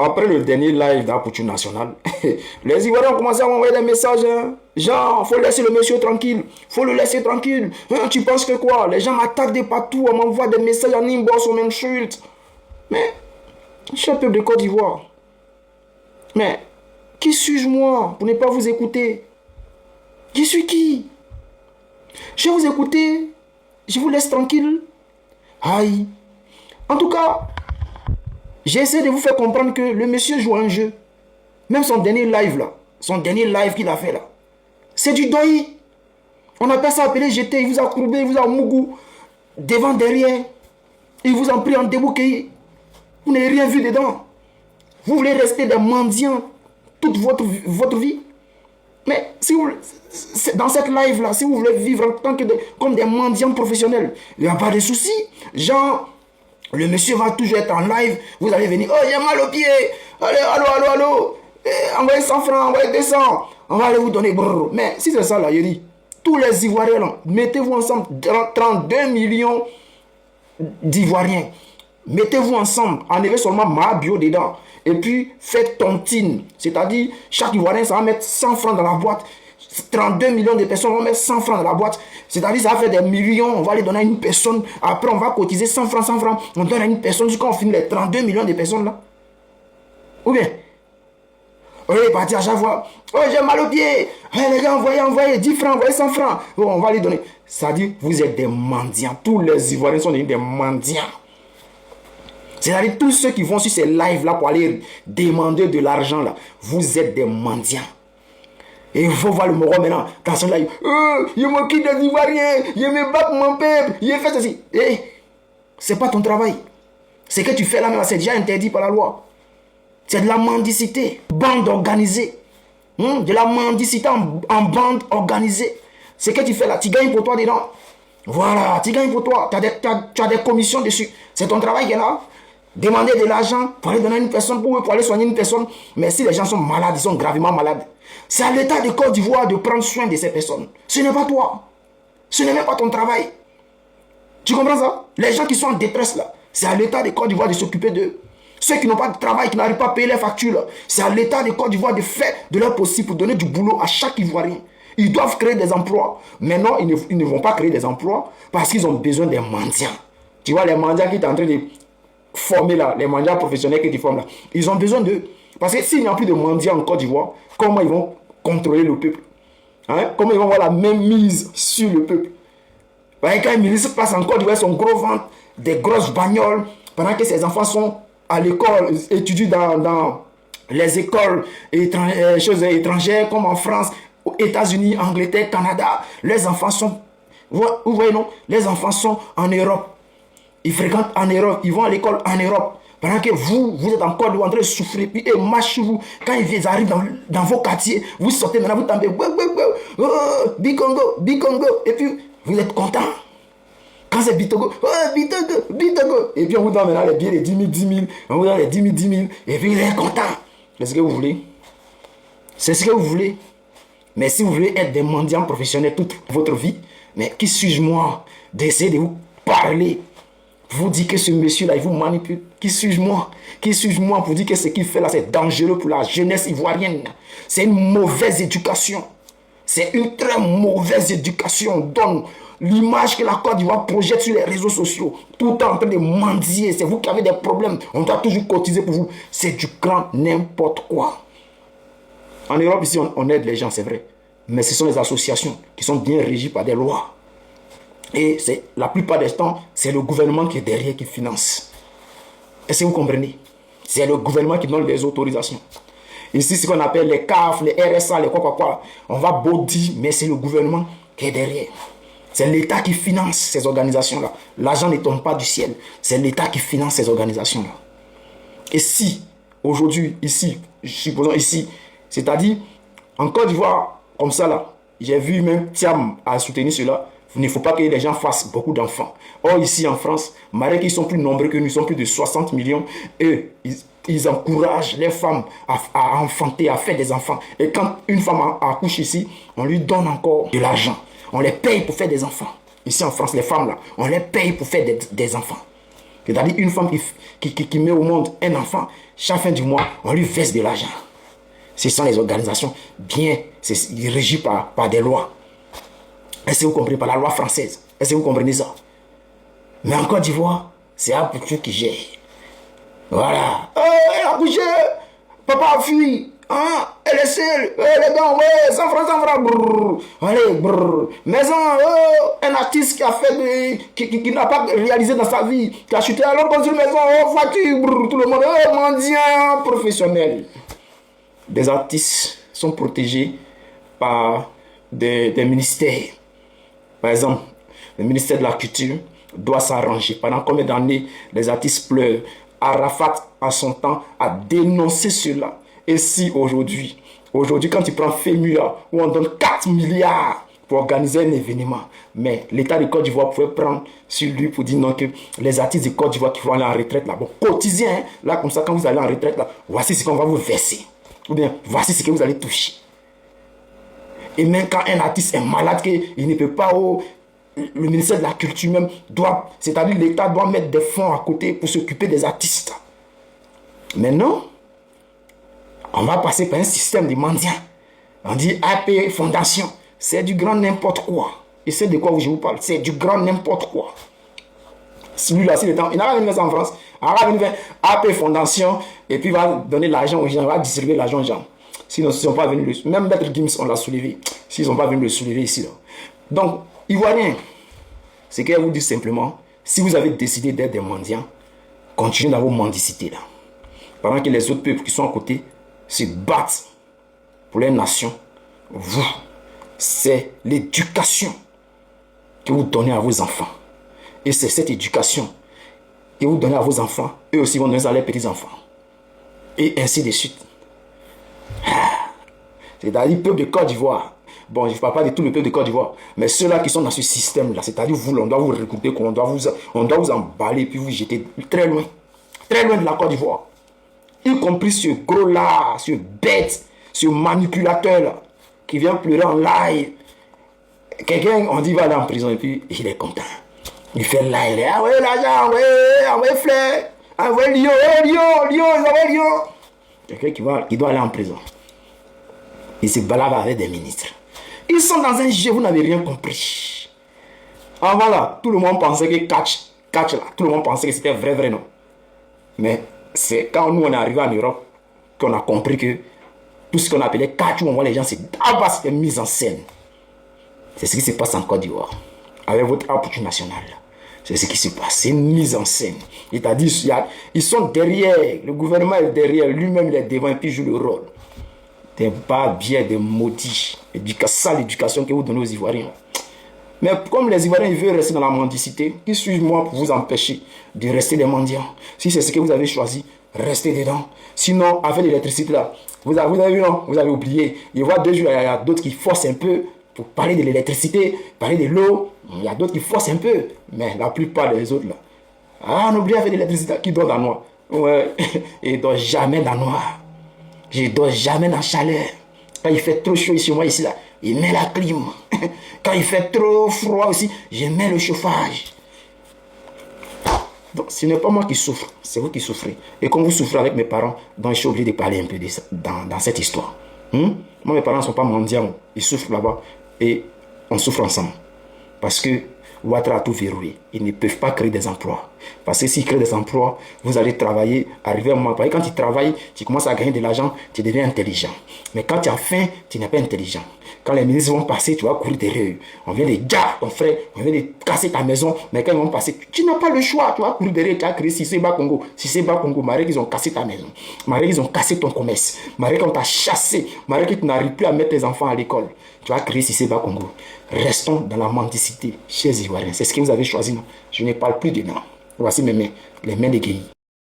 après le dernier live d'Apouture National, les Ivoiriens ont commencé à m'envoyer des messages. Hein. Genre, faut laisser le monsieur tranquille. Faut le laisser tranquille. Hein, tu penses que quoi? Les gens m'attaquent de partout. On m'envoie des messages en inbox, on m'insulte. Mais, cher peuple de Côte d'Ivoire, mais, qui suis-je moi pour ne pas vous écouter? Je suis qui? Je vais vous écouter. Je vous laisse tranquille. Aïe. En tout cas, j'essaie de vous faire comprendre que le monsieur joue un jeu. Même son dernier live là, son dernier live qu'il a fait là, c'est du doi. On appelle ça appeler jeter. Il vous a courbé, il vous a mougou, devant, derrière. Il vous a pris en débouqué. Vous n'avez rien vu dedans. Vous voulez rester des mendiants toute votre vie. Mais si vous, dans cette live là, si vous voulez vivre en tant que comme des mendiants professionnels, il n'y a pas de souci. Genre, le monsieur va toujours être en live. Vous allez venir. Oh, j'ai mal au pied. Allez, allô. Envoyez 100 francs, envoyez 200. On va aller vous donner. Brrr. Mais si c'est ça là, il dit, tous les Ivoiriens là, mettez-vous ensemble. 32 millions d'Ivoiriens. Mettez-vous ensemble. Enlevez seulement ma bio dedans. Et puis, faites tontine. C'est-à-dire, chaque Ivoirien, ça va mettre 100 francs dans la boîte. 32 millions de personnes vont mettre 100 francs dans la boîte. C'est-à-dire, ça va faire des millions. On va les donner à une personne. Après, on va cotiser 100 francs, 100 francs. On donne à une personne jusqu'à on finit les 32 millions de personnes là. Ou bien, on est parti à chaque fois. Oh, j'ai mal au pied. Hey, les gars, envoyez 10 francs, envoyez 100 francs. Bon, on va les donner. C'est-à-dire, vous êtes des mendiants. Tous les Ivoiriens sont des mendiants. C'est-à-dire, tous ceux qui vont sur ces lives-là pour aller demander de l'argent, là, vous êtes des mendiants. Et il faut voir le Moro maintenant, dans son live. Il me quitte des Ivoiriens, il me bat pour mon peuple, il fait ceci. Eh, c'est pas ton travail. Ce que tu fais là, c'est déjà interdit par la loi. C'est de la mendicité, bande organisée. De la mendicité en bande organisée. Ce que tu fais là, tu gagnes pour toi dedans. Voilà, tu gagnes pour toi. Tu as des commissions dessus. C'est ton travail qui est là. Demander de l'argent pour aller donner à une personne, pour aller soigner une personne. Mais si les gens sont malades, ils sont gravement malades, c'est à l'État de Côte d'Ivoire de prendre soin de ces personnes. Ce n'est pas toi. Ce n'est même pas ton travail. Tu comprends ça? Les gens qui sont en détresse là, c'est à l'État de Côte d'Ivoire de s'occuper d'eux. Ceux qui n'ont pas de travail, qui n'arrivent pas à payer les factures, c'est à l'État de Côte d'Ivoire de faire de leur possible pour donner du boulot à chaque Ivoirien. Ils doivent créer des emplois. Mais non, ils ne vont pas créer des emplois parce qu'ils ont besoin des mendiants. Tu vois, les mendiants qui sont en train de former là, les mendiants professionnels qui forment là, ils ont besoin d'eux. Parce que s'il n'y a plus de mendiants en Côte d'Ivoire, comment ils vont contrôler le peuple? Comment ils vont avoir la même mise sur le peuple? Quand un ministre passe en Côte d'Ivoire, son gros ventre, des grosses bagnoles, pendant que ses enfants sont à l'école, étudient dans les écoles étrangères comme en France, aux États-Unis, Angleterre, Canada, les enfants sont, vous voyez non, les enfants sont en Europe. Ils fréquentent en Europe, ils vont à l'école en Europe. Pendant que vous êtes encore en train de souffrir, puis ils marchent sur vous. Quand ils arrivent dans vos quartiers, vous sortez maintenant, vous tombez, Bikongo, et puis vous êtes content. Quand c'est Bitongo, Bitongo. Et puis on vous donne maintenant les billets de 10 000, on vous donne les 10 000, et puis vous êtes content. C'est ce que vous voulez. C'est ce que vous voulez. Mais si vous voulez être des mendiants professionnels toute votre vie, mais qui suis-je moi d'essayer de vous parler? Vous dites que ce monsieur-là, il vous manipule. Qui suis-je moi? Qui suis-je moi pour dire que ce qu'il fait là, c'est dangereux pour la jeunesse ivoirienne? C'est une mauvaise éducation. C'est une très mauvaise éducation. On donne l'image que la Côte d'Ivoire projette sur les réseaux sociaux. Tout le temps en train de mendier. C'est vous qui avez des problèmes. On doit toujours cotiser pour vous. C'est du grand n'importe quoi. En Europe, ici, on aide les gens, c'est vrai. Mais ce sont les associations qui sont bien régies par des lois. Et la plupart des temps, c'est le gouvernement qui est derrière, qui finance. Est-ce que vous comprenez? C'est le gouvernement qui donne les autorisations. Ici, ce qu'on appelle les CAF, les RSA, les quoi. On va body, mais c'est le gouvernement qui est derrière. C'est l'État qui finance ces organisations-là. L'argent ne tombe pas du ciel. C'est l'État qui finance ces organisations-là. Et si, aujourd'hui, ici, supposons ici, c'est-à-dire, en Côte d'Ivoire, comme ça là, j'ai vu même Thiam à soutenir cela. Il ne faut pas que les gens fassent beaucoup d'enfants. Or, ici en France, malgré qu'ils sont plus nombreux que nous, sont plus de 60 millions, eux, ils encouragent les femmes à enfanter, à faire des enfants. Et quand une femme accouche ici, on lui donne encore de l'argent. On les paye pour faire des enfants. Ici en France, les femmes là, on les paye pour faire des enfants. C'est-à-dire une femme qui met au monde un enfant, chaque fin du mois, on lui verse de l'argent. Ce sont les organisations bien régies par des lois. Est-ce que vous comprenez? Par la loi française. Est-ce que vous comprenez ça? Mais en Côte d'Ivoire, c'est Apoutou qui gère. Voilà. Elle a couché. Papa a fui. Hein? Elle est seule. Les dents, ouais, 100 francs, 100 francs. Brrr. Allez, brrr. Maison, un artiste qui a fait qui n'a pas réalisé dans sa vie, qui a chuté, alors construit une maison, voiture, brrr, tout le monde, mendiant, professionnel. Des artistes sont protégés par des ministères. Par exemple, le ministère de la Culture doit s'arranger. Pendant combien d'années les artistes pleurent? Arafat, en son temps, a dénoncé cela. Et si aujourd'hui, quand tu prends FEMUA, où on donne 4 milliards pour organiser un événement, mais l'État de Côte d'Ivoire pouvait prendre sur lui pour dire non, que les artistes de Côte d'Ivoire qui vont aller en retraite là, bon, cotisez, hein, là, comme ça, quand vous allez en retraite là, voici ce qu'on va vous verser. Ou bien, voici ce que vous allez toucher. Et même quand un artiste est malade, qu'il ne peut pas, le ministère de la Culture même doit, c'est-à-dire l'État doit mettre des fonds à côté pour s'occuper des artistes. Mais non, on va passer par un système de mendiants. On dit AP Fondation, c'est du grand n'importe quoi. Et c'est de quoi je vous parle, c'est du grand n'importe quoi. Celui-là, il n'a pas venu faire ça en France. Il va venir faire AP Fondation et puis il va donner l'argent aux gens, il va distribuer l'argent aux gens. Sinon, s'ils ne sont pas venus, même Maître Gims, on l'a soulevé. S'ils ne sont pas venus le soulever ici. Là. Donc, Ivoiriens, ce que je vous dis simplement, si vous avez décidé d'être des mendiants, continuez dans vos mendicités là. Pendant que les autres peuples qui sont à côté se battent pour les nations, vous, c'est l'éducation que vous donnez à vos enfants. Et c'est cette éducation que vous donnez à vos enfants, eux aussi vont donner ça à leurs petits-enfants. Et ainsi de suite. C'est-à-dire le peuple de Côte d'Ivoire. Bon, je ne parle pas de tout le peuple de Côte d'Ivoire, mais ceux-là qui sont dans ce système-là, c'est-à-dire vous, on doit vous recruter, on doit vous emballer, puis vous jeter très loin de la Côte d'Ivoire. Y compris ce gros-là, ce bête, ce manipulateur-là, qui vient pleurer en live. Quelqu'un, on dit, il va aller en prison, et puis il est content. Il fait live, il est, ah ouais, l'argent, ouais, fleur, ah ouais, Lyon, Lyon. Quelqu'un qui doit aller en prison. Il se balade avec des ministres. Ils sont dans un jeu, vous n'avez rien compris. Ah voilà, tout le monde pensait que catch là, tout le monde pensait que c'était vrai, non. Mais c'est quand nous on est arrivé en Europe qu'on a compris que tout ce qu'on appelait catch, où on voit les gens, c'est c'était mise en scène. C'est ce qui se passe en Côte d'Ivoire. Avec votre approche nationale. C'est ce qui se passe, c'est une mise en scène. C'est-à-dire, ils sont derrière, le gouvernement est derrière, lui-même il est devant et puis il joue le rôle. Des barbiers, des maudits. Ça, l'éducation que vous donnez aux Ivoiriens. Mais comme les Ivoiriens ils veulent rester dans la mendicité, qui suis-moi pour vous empêcher de rester des mendiants? Si c'est ce que vous avez choisi, restez dedans. Sinon, avec l'électricité là, vous avez vu, non? Vous avez oublié. Il y a 2 jours, il y a d'autres qui forcent un peu pour parler de l'électricité, parler de l'eau. Il y a d'autres qui forcent un peu. Mais la plupart des autres là, on oublie avec l'électricité qui dort dans le noir. Ouais, il ne dort jamais dans le noir. Je ne dors jamais dans la chaleur. Quand il fait trop chaud ici, moi ici là, il met la clim. Quand il fait trop froid aussi, je mets le chauffage. Donc ce n'est pas moi qui souffre, c'est vous qui souffrez. Et comme vous souffrez avec mes parents, donc je suis obligé de parler un peu de ça, dans cette histoire. Moi, mes parents ne sont pas mendiants, ils souffrent là-bas et on souffre ensemble. Parce que Ouattara a tout verrouillé. Ils ne peuvent pas créer des emplois. Parce que s'ils créent des emplois, vous allez travailler, arriver à un moment. Quand tu travailles, tu commences à gagner de l'argent, tu deviens intelligent. Mais quand tu as faim, tu n'es pas intelligent. Quand les ministres vont passer, tu vas courir derrière eux. On vient de gars, ton frère, on vient de casser ta maison. Mais quand ils vont passer, tu n'as pas le choix. Tu vas courir derrière, tu as créé Siseba Congo. Siseba Congo, malgré qu'ils ont cassé ta maison. Malgré qu'ils ont cassé ton commerce. Malgré qu'on t'a chassé. Malgré que tu n'arrives plus à mettre tes enfants à l'école. Tu vas créer Siseba Congo. Restons dans la mendicité, chers Ivoiriens. C'est ce que vous avez choisi, non? Je ne parle plus de noms. Voici mes mains, les mains de Guéhi.